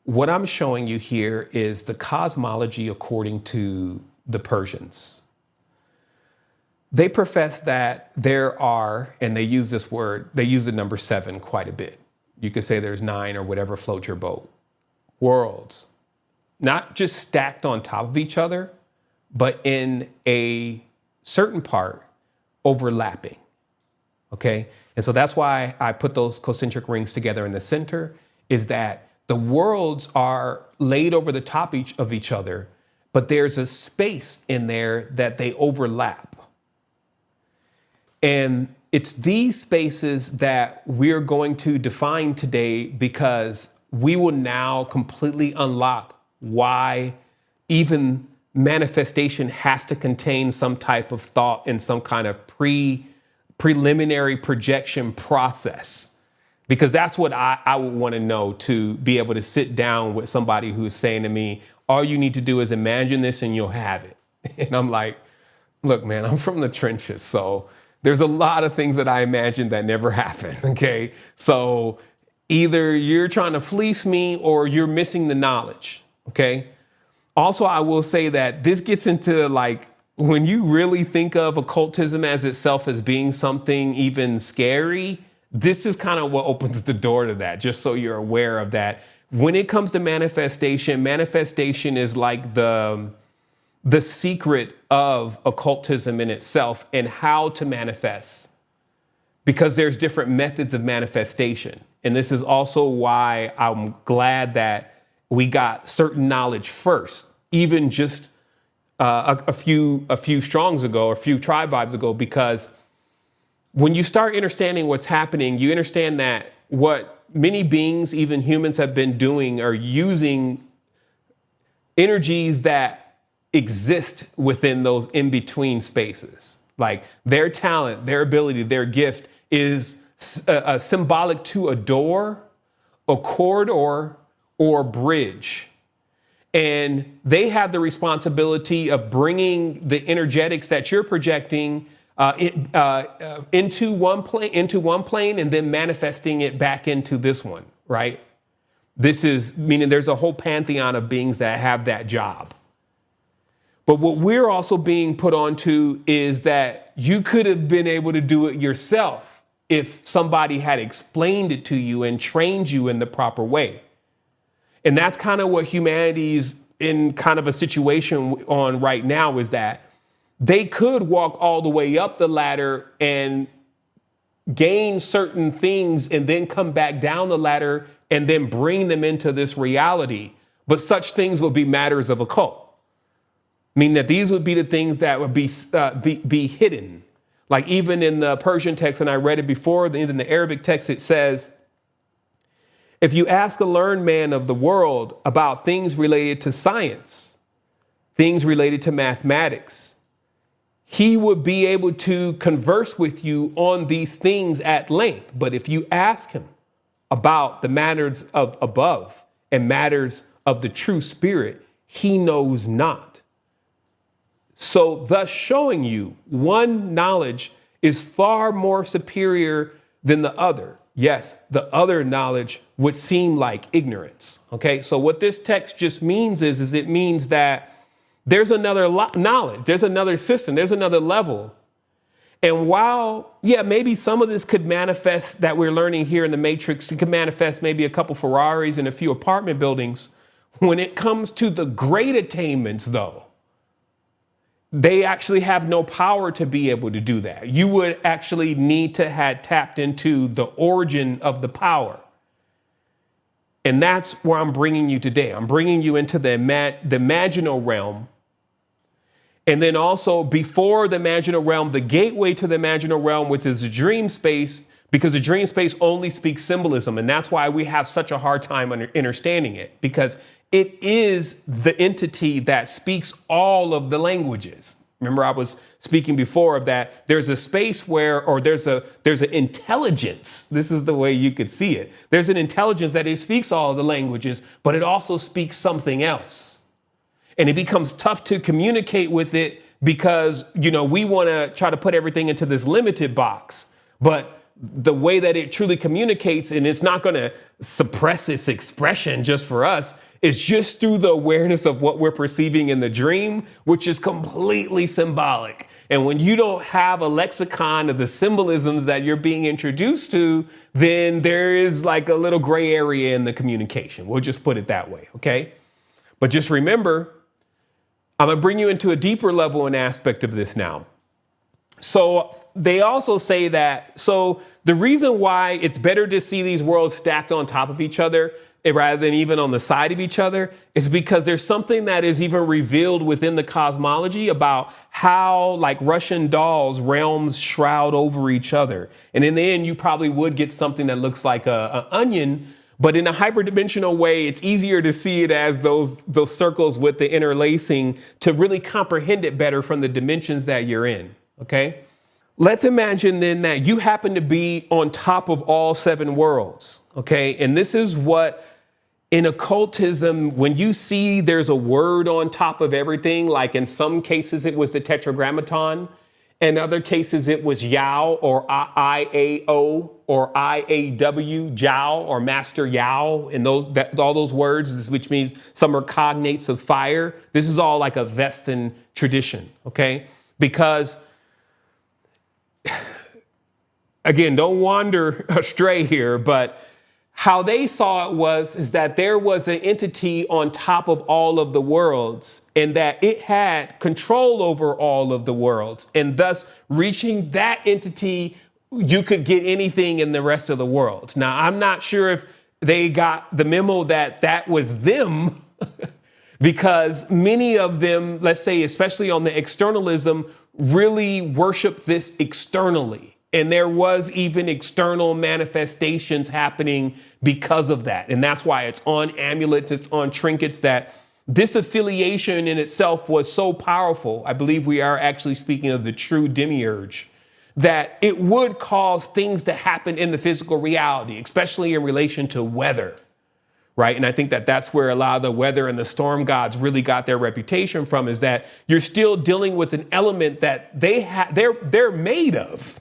what I'm showing you here is the cosmology according to the Persians. They profess that there are, and they use this word, they use the number 7 quite a bit. You could say there's 9 or whatever floats your boat. Worlds, not just stacked on top of each other, but in a certain part overlapping. Okay. And so that's why I put those concentric rings together in the center, is that the worlds are laid over the top of each other, but there's a space in there that they overlap. And it's these spaces that we're going to define today, because we will now completely unlock why even manifestation has to contain some type of thought and some kind of preliminary projection process. Because that's what I would want to know, to be able to sit down with somebody who's saying to me, all you need to do is imagine this and you'll have it. And I'm like, look, man, I'm from the trenches. So there's a lot of things that I imagine that never happen. Okay. So either you're trying to fleece me or you're missing the knowledge. Okay. Also, I will say that this gets into, like, when you really think of occultism as itself as being something even scary, this is kind of what opens the door to that, just so you're aware of that. When it comes to manifestation, manifestation is like the secret of occultism in itself, and how to manifest, because there's different methods of manifestation. And this is also why I'm glad that we got certain knowledge first, even just a few strongs ago, or a few tribe vibes ago, because when you start understanding what's happening, you understand that what many beings, even humans, have been doing are using energies that exist within those in-between spaces. Like their talent, their ability, their gift is symbolic to a door, a corridor, or bridge. And they have the responsibility of bringing the energetics that you're projecting into one plane, and then manifesting it back into this one, right? This is meaning there's a whole pantheon of beings that have that job. But what we're also being put onto is that you could have been able to do it yourself if somebody had explained it to you and trained you in the proper way. And that's kind of what humanity's in kind of a situation on right now, is that they could walk all the way up the ladder and gain certain things and then come back down the ladder and then bring them into this reality. But such things would be matters of occult. Meaning that these would be the things that would be hidden. Like even in the Persian text, and I read it before, in the Arabic text, it says, if you ask a learned man of the world about things related to science, things related to mathematics, he would be able to converse with you on these things at length. But if you ask him about the matters of above and matters of the true spirit, he knows not. So thus showing you one knowledge is far more superior than the other. Yes, the other knowledge would seem like ignorance. Okay, so what this text just means is it means that there's another knowledge, there's another system, there's another level. And while, yeah, maybe some of this could manifest that we're learning here in the Matrix, it could manifest maybe a couple Ferraris and a few apartment buildings. When it comes to the great attainments, though, they actually have no power to be able to do that. You would actually need to have tapped into the origin of the power. And that's where I'm bringing you today. I'm bringing you into the imaginal realm. And then also before the imaginal realm, the gateway to the imaginal realm, which is a dream space, because the dream space only speaks symbolism. And that's why we have such a hard time understanding it, because it is the entity that speaks all of the languages. Remember, I was speaking before of that. There's a space where, or there's an intelligence. This is the way you could see it. There's an intelligence that it speaks all of the languages, but it also speaks something else. And it becomes tough to communicate with it because, we want to try to put everything into this limited box. But the way that it truly communicates, and it's not going to suppress its expression just for us, is just through the awareness of what we're perceiving in the dream, which is completely symbolic. And when you don't have a lexicon of the symbolisms that you're being introduced to, then there is like a little gray area in the communication. We'll just put it that way, okay? But just remember, I'm going to bring you into a deeper level and aspect of this now. So they also say that, so the reason why it's better to see these worlds stacked on top of each other rather than even on the side of each other is because there's something that is even revealed within the cosmology about how, like Russian dolls, realms shroud over each other. And in the end, you probably would get something that looks like an onion, but in a hyperdimensional way, it's easier to see it as those circles with the interlacing to really comprehend it better from the dimensions that you're in. Okay. Let's imagine then that you happen to be on top of all 7 worlds. Okay. And this is what in occultism, when you see there's a word on top of everything, like in some cases it was the tetragrammaton, in other cases it was Yao or IAO or IAW, Jiao or Master Yao, and all those words, which means some are cognates of fire. This is all like a Vestan tradition. Okay. Because again, don't wander astray here, but how they saw it is that there was an entity on top of all of the worlds and that it had control over all of the worlds. And thus reaching that entity, you could get anything in the rest of the world. Now, I'm not sure if they got the memo that that was them because many of them, let's say, especially on the externalism, really worship this externally. And there was even external manifestations happening because of that. And that's why it's on amulets, it's on trinkets, that this affiliation in itself was so powerful. I believe we are actually speaking of the true demiurge, that it would cause things to happen in the physical reality, especially in relation to weather. Right. And I think that that's where a lot of the weather and the storm gods really got their reputation from, is that you're still dealing with an element that they're made of.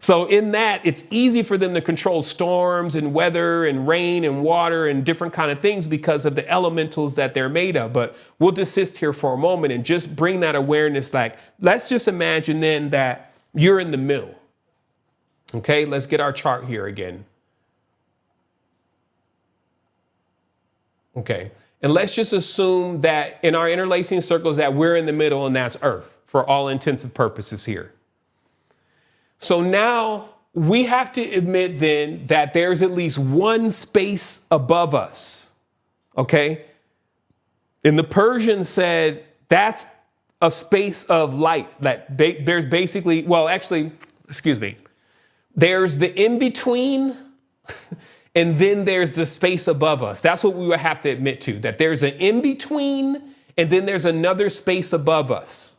So in that, it's easy for them to control storms and weather and rain and water and different kind of things because of the elementals that they're made of. But we'll desist here for a moment and just bring that awareness. Like, let's just imagine then that you're in the middle. OK, let's get our chart here again. OK, and let's just assume that in our interlacing circles that we're in the middle, and that's Earth for all intents and purposes here. So now we have to admit then that there's at least one space above us. OK, and the Persian said that's a space of light that there's basically, well, actually, excuse me, there's the in between. And then there's the space above us. That's what we would have to admit to, that there's an in-between and then there's another space above us.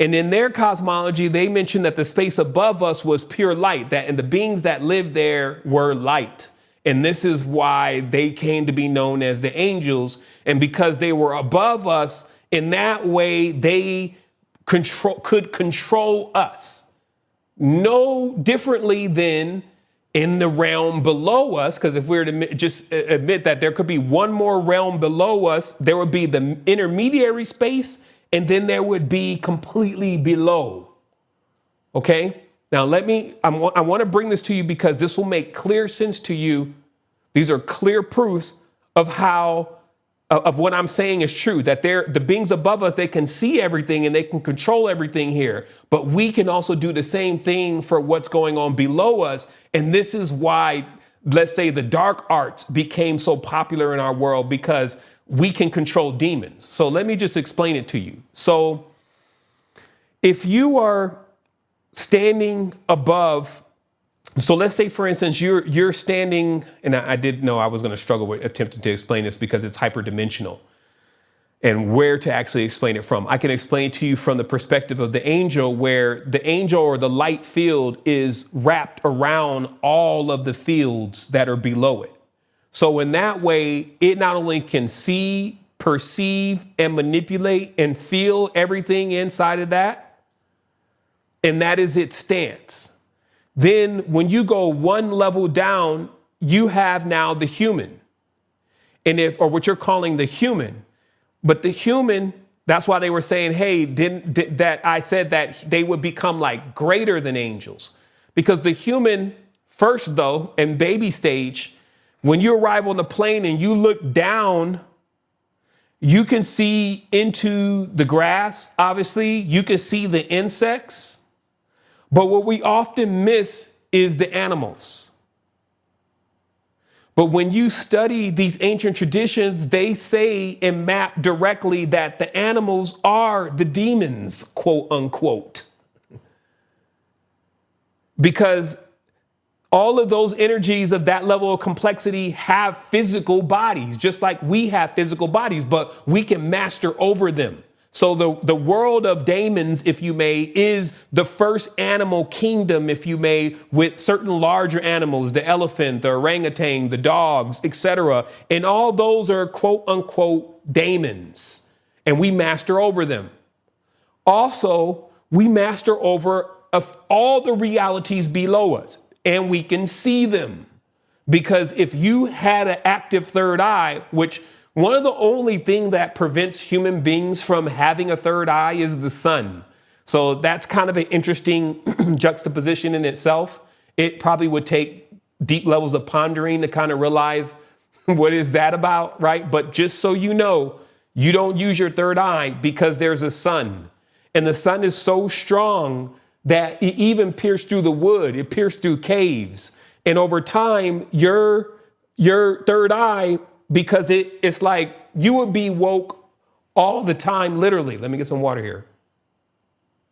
And in their cosmology, they mentioned that the space above us was pure light, and the beings that lived there were light. And this is why they came to be known as the angels. And because they were above us, in that way, they could control us. No differently than in the realm below us, because if we were to just admit that there could be one more realm below us, there would be the intermediary space, and then there would be completely below. Okay, now I want to bring this to you because this will make clear sense to you. These are clear proofs of how of what I'm saying is true, that the beings above us, they can see everything and they can control everything here. But we can also do the same thing for what's going on below us. And this is why, let's say, the dark arts became so popular in our world, because we can control demons. So let me just explain it to you. So if you are standing above, so let's say, for instance, you're standing, and I did know I was going to struggle with attempting to explain this because it's hyperdimensional and where to actually explain it from. I can explain it to you from the perspective of the angel, where the angel or the light field is wrapped around all of the fields that are below it. So in that way, it not only can see, perceive, and manipulate and feel everything inside of that, and that is its stance. Then when you go one level down, you have now the human. Or what you're calling the human. But the human, that's why they were saying, hey, that I said that they would become like greater than angels. Because the human first, though, in baby stage, when you arrive on the plane and you look down, you can see into the grass, obviously. You can see the insects. But what we often miss is the animals. But when you study these ancient traditions, they say and map directly that the animals are the demons, quote unquote. Because all of those energies of that level of complexity have physical bodies, just like we have physical bodies, but we can master over them. So the world of daemons, if you may, is the first animal kingdom, if you may, with certain larger animals, the elephant, the orangutan, the dogs, etc. And all those are quote unquote daemons, and we master over them. Also, we master over all the realities below us, and we can see them. Because if you had an active third eye, which one of the only things that prevents human beings from having a third eye is the sun. So that's kind of an interesting juxtaposition in itself. It probably would take deep levels of pondering to kind of realize what is that about, right? But just so you know, you don't use your third eye because there's a sun. And the sun is so strong that it even pierced through the wood. It pierced through caves. And over time, your third eye, because it's like you would be woke all the time, literally. Let me get some water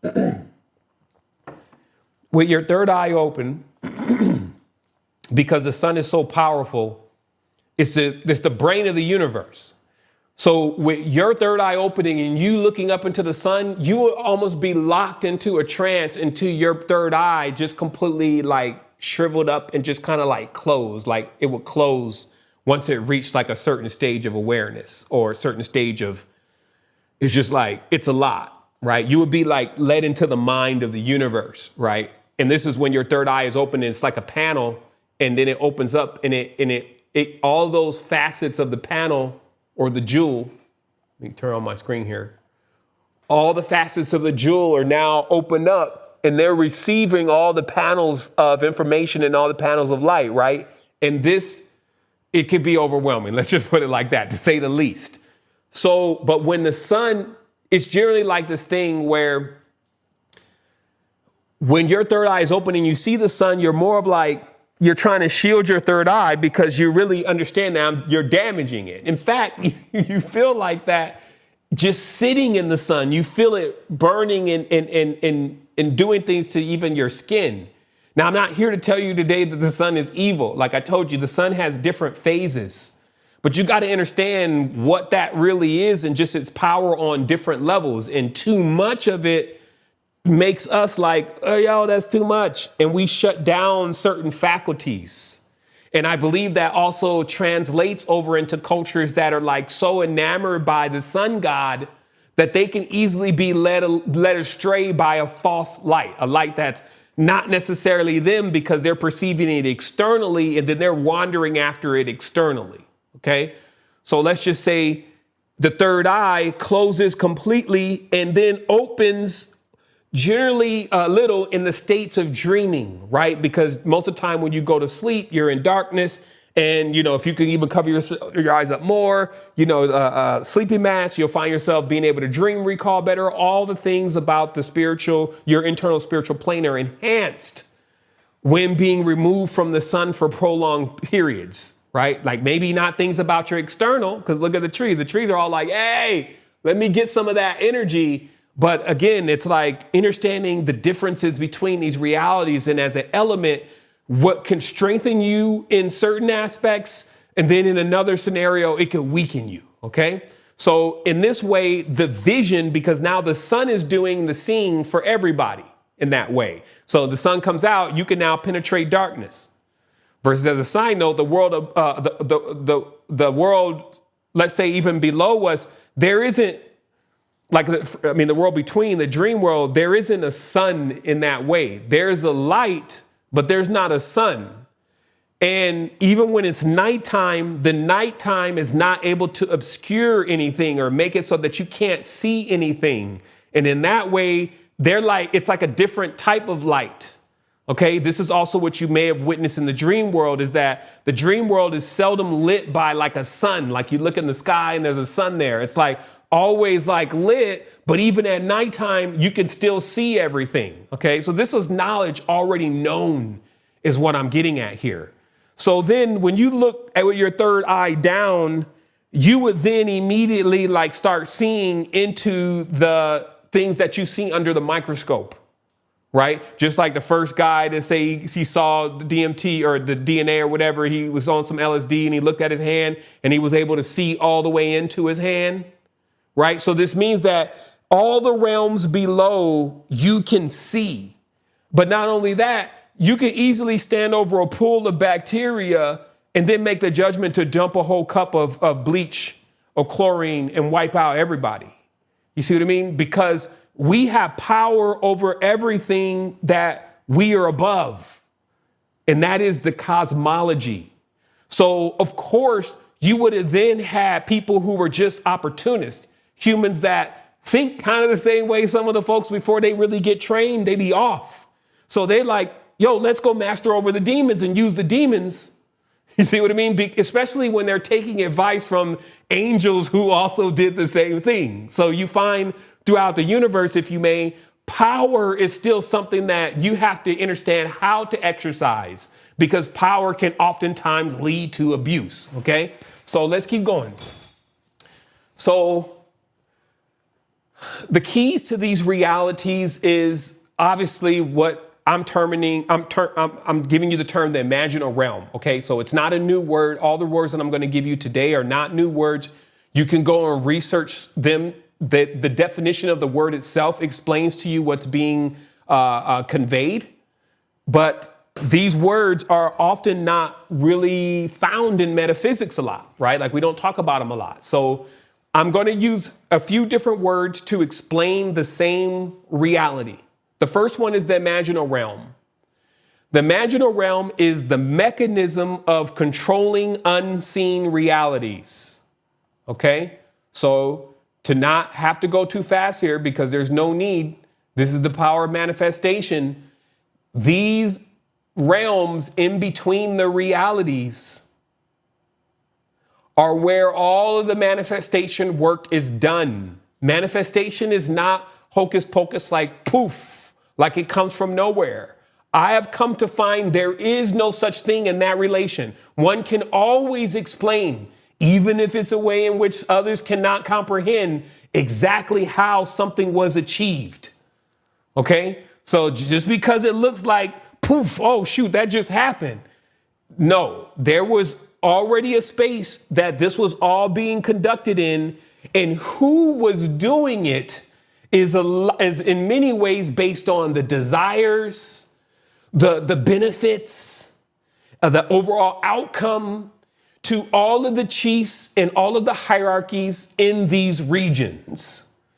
here. With your third eye open, because the sun is so powerful, it's the brain of the universe. So with your third eye opening and you looking up into the sun, you will almost be locked into a trance into your third eye, just completely like shriveled up and just kind of like closed, like it would close once it reached like a certain stage of awareness or a certain stage of, it's just like, it's a lot, right? You would be like led into the mind of the universe, right? And this is when your third eye is open and it's like a panel, and then it opens up and it all those facets of the panel or the jewel, let me turn on my screen here. All the facets of the jewel are now opened up and they're receiving all the panels of information and all the panels of light, right? And this, it could be overwhelming. Let's just put it like that, to say the least. So, but when the sun, it's generally like this thing where when your third eye is open and you see the sun, you're more of like, you're trying to shield your third eye because you really understand now you're damaging it. In fact, you feel like that just sitting in the sun, you feel it burning and doing things to even your skin. Now, I'm not here to tell you today that the sun is evil. Like I told you, the sun has different phases, but you got to understand what that really is and just its power on different levels. And too much of it makes us like, oh, yo, that's too much. And we shut down certain faculties. And I believe that also translates over into cultures that are like so enamored by the sun god that they can easily be led astray by a false light, a light that's not necessarily them because they're perceiving it externally and then they're wandering after it externally. OK, so let's just say the third eye closes completely and then opens generally a little in the states of dreaming, right? Because most of the time when you go to sleep, you're in darkness. And, you know, if you can even cover your eyes up more, you know, sleeping mask, you'll find yourself being able to dream recall better. All the things about the spiritual, your internal spiritual plane are enhanced when being removed from the sun for prolonged periods, right? Like maybe not things about your external, because look at the trees. The trees are all like, hey, let me get some of that energy. But again, it's like understanding the differences between these realities and as an element, what can strengthen you in certain aspects, and then in another scenario, it can weaken you. OK, so in this way, the vision, because now the sun is doing the seeing for everybody in that way. So the sun comes out, you can now penetrate darkness. Versus as a side note, the world of the world, let's say even below us, there isn't like, the world between the dream world, there isn't a sun in that way. There's a light, but there's not a sun. And even when it's nighttime, the nighttime is not able to obscure anything or make it so that you can't see anything. And in that way, it's like a different type of light. Okay, this is also what you may have witnessed in the dream world, is that the dream world is seldom lit by like a sun. Like you look in the sky and there's a sun there. It's like always like lit, but even at nighttime, you can still see everything. Okay, so this is knowledge already known is what I'm getting at here. So then when you look at your third eye down, you would then immediately like start seeing into the things that you see under the microscope. Right? Just like the first guy to say he saw the DMT or the DNA or whatever, he was on some LSD and he looked at his hand and he was able to see all the way into his hand. Right? So this means that all the realms below you can see. But not only that, you can easily stand over a pool of bacteria and then make the judgment to dump a whole cup of bleach or chlorine and wipe out everybody. You see what I mean? Because we have power over everything that we are above, and that is the cosmology. So, of course, you would have then had people who were just opportunists, humans that think kind of the same way some of the folks before they really get trained, they be off. So they like, yo, let's go master over the demons and use the demons. You see what I mean? Especially when they're taking advice from angels who also did the same thing. So you find throughout the universe, if you may, power is still something that you have to understand how to exercise, because power can oftentimes lead to abuse. OK, so let's keep going. So the keys to these realities is obviously what I'm giving you the term the imaginal realm. OK, so it's not a new word. All the words that I'm going to give you today are not new words. You can go and research them. The definition of the word itself explains to you what's being conveyed. But these words are often not really found in metaphysics a lot, right? Like we don't talk about them a lot. So I'm going to use a few different words to explain the same reality. The first one is the imaginal realm. The imaginal realm is the mechanism of controlling unseen realities. OK, so to not have to go too fast here, because there's no need. This is the power of manifestation. These realms in between the realities are where all of the manifestation work is done. Manifestation is not hocus pocus, like poof, like it comes from nowhere. I have come to find there is no such thing in that relation. One can always explain, even if it's a way in which others cannot comprehend, exactly how something was achieved. OK, so just because it looks like poof, oh, shoot, that just happened. No, there was already a space that this was all being conducted in, and who was doing it is in many ways based on the desires, the benefits, the overall outcome to all of the chiefs and all of the hierarchies in these regions.